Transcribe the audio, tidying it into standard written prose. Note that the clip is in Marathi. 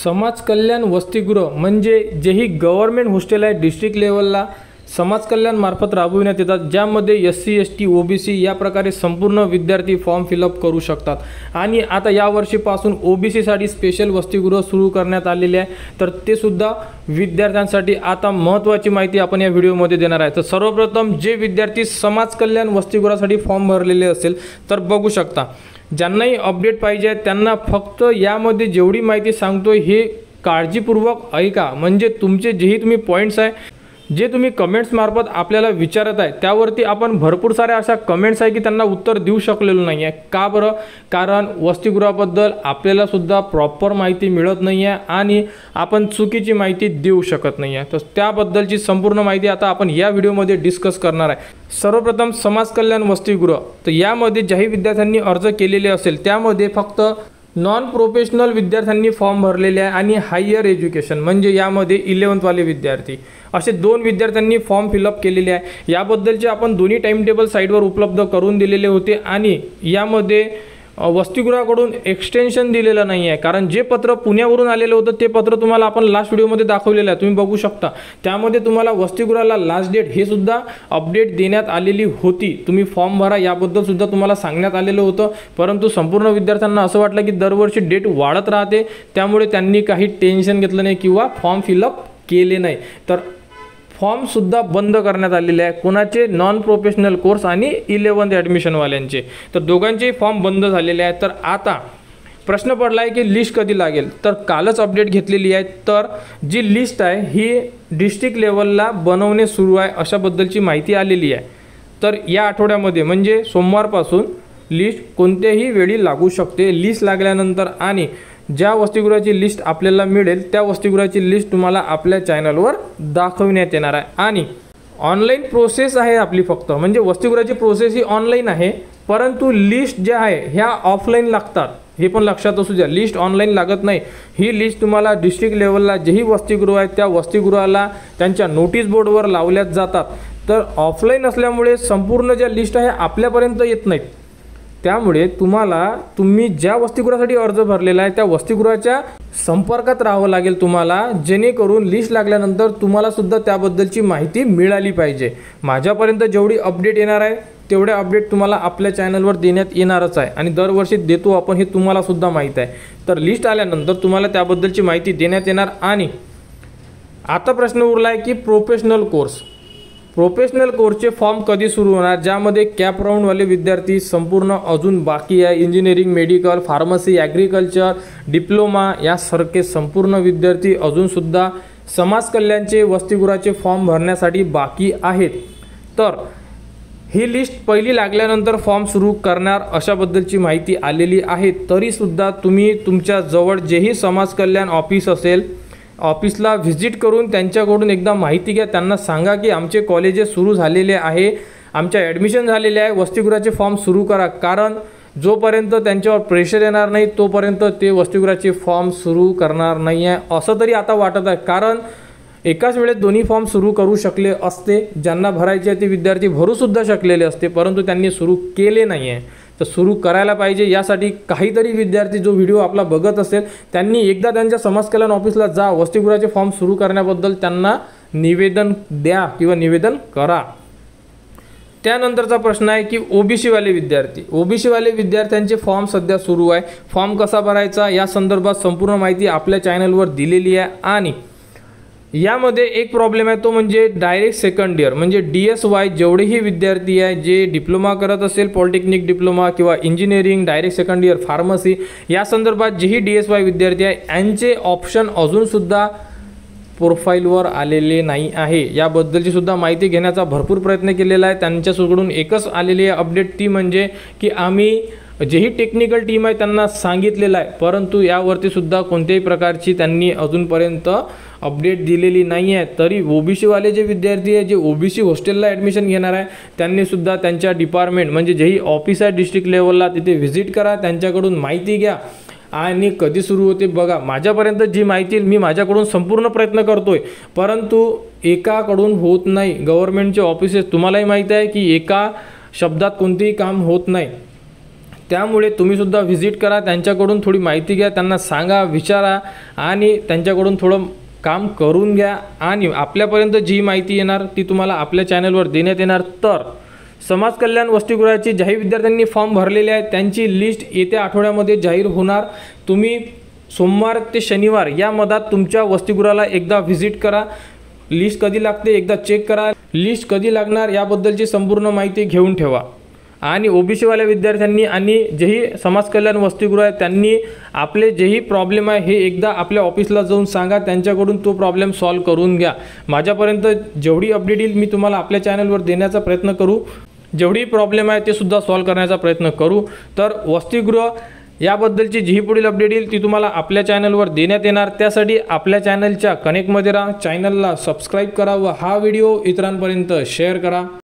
समाज कल्याण वसतिगृह म्हणजे जेही गव्हर्नमेंट हॉस्टेल आहे डिस्ट्रिक्ट लेवलला समाज कल्याण मार्फत राबविण्यात येतात, ज्यामध्ये SC ST OBC या प्रकारे संपूर्ण विद्यार्थी फॉर्म फिलअप करू शकतात। आणि आता या वर्षीपासून OBC साठी स्पेशल वसतिगृह सुरू करण्यात आलेले आहे, तर ते सुद्धा विद्यार्थ्यांसाठी आता महत्त्वाची माहिती आपण या व्हिडिओमध्ये देणार आहे। तर सर्वप्रथम जे विद्यार्थी समाज कल्याण वसतिगृहासाठी फॉर्म भरलेले असेल तर बघू शकता, ज्यांनाही अपडेट पाहिजे त्यांना फक्त यामध्ये जेवढी माहिती सांगतोय हे काळजीपूर्वक ऐका, म्हणजे तुमचे जेही तुम्ही पॉईंट्स आहे जे तुम्ही कमेंट्स मार्फत आपल्याला विचारत आहे त्यावरती आपण भरपूर साऱ्या अशा कमेंट्स आहे की त्यांना उत्तर देऊ शकलेलो नाही आहे। का बरं? कारण वसतिगृहाबद्दल आपल्याला सुद्धा प्रॉपर माहिती मिळत नाही आहे आणि आपण चुकीची माहिती देऊ शकत नाही आहे। तर त्याबद्दलची संपूर्ण माहिती आता आपण या व्हिडिओमध्ये डिस्कस करणार आहे। सर्वप्रथम समाज कल्याण वसतिगृह, तर यामध्ये ज्याही विद्यार्थ्यांनी अर्ज केलेले असेल त्यामध्ये फक्त नॉन प्रोफेशनल विद्यार्थ्यांनी फॉर्म भरलेले आहे आणि हायर एज्युकेशन म्हणजे यामध्ये 11th वाले विद्यार्थी असे 2 विद्यार्थ्यांनी फॉर्म फिलअप केलेले आहे। याबद्दलचे आपण दोन्ही टाइम टेबल साईटवर उपलब्ध करून दिलेले होते आणि यामध्ये वसतिगृहाकडून एक्सटेन्शन दिलेलं नाही आहे, कारण जे पत्र पुण्यावरून आलेलं होतं ते पत्र तुम्हाला आपण लास्ट व्हिडिओमध्ये दाखवलेलं आहे, तुम्ही बघू शकता। त्यामध्ये तुम्हाला वसतिगृहाला लास्ट डेट हे सुद्धा अपडेट देण्यात आलेली होती, तुम्ही फॉर्म भरा याबद्दल सुद्धा तुम्हाला सांगण्यात आलेलं होतं। परंतु संपूर्ण विद्यार्थ्यांना असं वाटलं की दरवर्षी डेट वाढत राहते, त्यामुळे त्यांनी काही टेन्शन घेतलं नाही किंवा फॉर्म फिलअप केले नाही, तर फॉर्म सुद्धा बंद करण्यात आलेले आहे। कोणाचे? नॉन प्रोफेशनल कोर्स आणि 11th ॲडमिशनवाल्यांचे, तर दोघांचे फॉर्म बंद झालेले आहेत। तर आता प्रश्न पडला आहे की लिस्ट कधी लागेल, तर कालच अपडेट घेतलेली आहे। तर जी लिस्ट आहे ही डिस्ट्रिक्ट लेवलला बनवणे सुरू आहे अशाबद्दलची माहिती आलेली आहे। तर या आठवड्यामध्ये म्हणजे सोमवारपासून लिस्ट कोणत्याही वेळी लागू शकते। लिस्ट लागल्यानंतर आणि ज्या वसतिगृहाची लिस्ट आपल्याला मिळेल त्या वसतिगृहाची लिस्ट तुम्हाला आपल्या चॅनलवर दाखवण्यात येणार आहे। आणि ऑनलाईन प्रोसेस आहे आपली फक्त, म्हणजे वसतिगृहाची प्रोसेस ही ऑनलाईन आहे, परंतु लिस्ट ज्या आहे ह्या ऑफलाईन लागतात, हे पण लक्षात असू द्या। लिस्ट ऑनलाईन लागत नाही, ही लिस्ट तुम्हाला डिस्ट्रिक्ट लेवलला जेही वसतिगृह आहे त्या वसतिगृहाला त्यांच्या नोटीस बोर्डवर लावल्यात जातात। तर ऑफलाईन असल्यामुळे संपूर्ण ज्या लिस्ट आहे आपल्यापर्यंत येत नाहीत, त्यामुळे तुम्ही ज्या वसतिगृहासाठी अर्ज भरलेला आहे त्या वसतिगृहाच्या संपर्कात राहावं लागेल तुम्हाला, जेणेकरून लिस्ट लागल्यानंतर तुम्हाला सुद्धा त्याबद्दलची माहिती मिळाली पाहिजे। माझ्यापर्यंत जेवढी अपडेट येणार आहे तेवढे अपडेट तुम्हाला आपल्या चॅनलवर देण्यात येणारच आहे आणि दरवर्षी देतो आपण, हे तुम्हाला सुद्धा माहीत आहे। तर लिस्ट आल्यानंतर तुम्हाला त्याबद्दलची माहिती देण्यात येणार। आणि आता प्रश्न उरला आहे की प्रोफेशनल कोर्सचे फॉर्म कधी सुरू होणार, ज्यामध्ये कॅप राऊंडवाले विद्यार्थी संपूर्ण अजून बाकी आहे। Engineering, medical, pharmacy, agriculture, diploma यासारखे संपूर्ण विद्यार्थी अजूनसुद्धा समाज कल्याणचे वसतिगृहाचे फॉर्म भरण्यासाठी बाकी आहेत। तर ही लिस्ट पहिली लागल्यानंतर फॉर्म सुरू करणार अशाबद्दलची माहिती आलेली आहे। तरीसुद्धा तुम्ही तुमच्या जवळ जेही समाज कल्याण ऑफिस असेल ऑफिसला व्हिजिट करून त्यांच्याकडून एकदा माहिती घ्या, त्यांना सांगा की आमचे कॉलेजेस सुरू झालेले आहे, आमच्या ॲडमिशन झालेले आहे, वसतिगृहाचे फॉर्म सुरू करा। कारण जोपर्यंत त्यांच्यावर प्रेशर येणार नाही तोपर्यंत ते वसतिगृहाचे फॉर्म सुरू करणार नाही आहे असं तरी आता वाटत आहे। कारण एकाच वेळेत दोन्ही फॉर्म सुरू करू शकले असते, ज्यांना भरायचे ते विद्यार्थी भरूसुद्धा शकलेले असते, परंतु त्यांनी सुरू केले नाही आहे। तर सुरू करायला पाहिजे, यासाठी काहीतरी विद्यार्थी जो व्हिडिओ आपला बघत असेल त्यांनी एकदा त्यांच्या समाज कल्याण ऑफिसला जा, वसतिगृहाचे फॉर्म सुरू करण्याबद्दल त्यांना निवेदन द्या किंवा निवेदन करा। त्यानंतरचा प्रश्न आहे की OBC वाले विद्यार्थ्यांचे फॉर्म सध्या सुरू आहे। फॉर्म कसा भरायचा या संदर्भात संपूर्ण माहिती आपल्या चॅनलवर दिलेली आहे। आणि यामध्ये एक प्रॉब्लेम आहे, तो म्हणजे डायरेक्ट सेकंड इयर म्हणजे DSY जेवढेही विद्यार्थी आहे जे डिप्लोमा करत असेल, पॉलिटेक्निक डिप्लोमा किंवा engineering, direct second year pharmacy या संदर्भात जेही DSY विद्यार्थी आहे यांचे ऑप्शन अजूनसुद्धा प्रोफाईलवर आलेले नाही आहे। याबद्दलची सुद्धा माहिती घेण्याचा भरपूर प्रयत्न केलेला आहे, त्यांच्याकडून एकच आलेली आहे अपडेट, ती म्हणजे की आम्ही जेही टेक्निकल टीम आहे त्यांना सांगितलेलं आहे, परंतु यावरती सुद्धा कोणत्याही प्रकारची त्यांनी अजूनपर्यंत अपडेट दिलेली नाही आहे। तरी OBC वाले जे विद्यार्थी आहे जे OBC हॉस्टेलला ॲडमिशन घेणार आहे त्यांनी सुद्धा त्यांच्या डिपार्टमेंट म्हणजे जेही ऑफिस आहे डिस्ट्रिक्ट लेवलला तिथे व्हिजिट करा, त्यांच्याकडून माहिती घ्या आणि कधी सुरू होते बघा। माझ्यापर्यंत जी माहिती मी माझ्याकडून संपूर्ण प्रयत्न करतोय, परंतु एकाकडून होत नाही। गव्हर्नमेंटचे ऑफिसेस तुम्हालाही माहिती आहे की एका शब्दात कोणतेही काम होत नाही, त्यामुळे तुम्हीसुद्धा व्हिजिट करा, त्यांच्याकडून थोडी माहिती घ्या, त्यांना सांगा, विचारा आणि त्यांच्याकडून थोडं काम करून घ्या आणि आपल्यापर्यंत जी माहिती येणार ती तुम्हाला आपल्या चॅनलवर देण्यात येणार. तर समाज कल्याण वसतिगृहाची ज्याही विद्यार्थ्यांनी फॉर्म भरलेले आहेत त्यांची लिस्ट येत्या आठवड्यामध्ये जाहीर होणार. तुम्ही सोमवार ते शनिवार या मधात तुमच्या वसतिगृहाला एकदा व्हिजिट करा. लिस्ट कधी लागते एकदा चेक करा. लिस्ट कधी लागणार याबद्दलची संपूर्ण माहिती घेऊन ठेवा. आणि ओबीसीवाल्या विद्यार्थ्यांनी आणि जेही समाज कल्याण वसतिगृह आहे त्यांनी आपले जेही प्रॉब्लेम आहे हे एकदा आपल्या ऑफिसला जाऊन सांगा, त्यांच्याकडून तो प्रॉब्लेम सॉल्व करून घ्या. माझ्यापर्यंत जेवढी अपडेट येईल मी तुम्हाला आपल्या चॅनलवर देण्याचा प्रयत्न करू. जेवढी प्रॉब्लेम आहे ते सुद्धा सॉल्व करण्याचा प्रयत्न करू. तर वसतिगृह याबद्दलची जी पुढील अपडेट येईल ती तुम्हाला आपल्या चॅनलवर देण्यात येणार. त्यासाठी आपल्या चॅनलच्या कनेक्टमध्ये राहा, चॅनलला सबस्क्राईब करा व हा व्हिडिओ इतरांपर्यंत शेअर करा.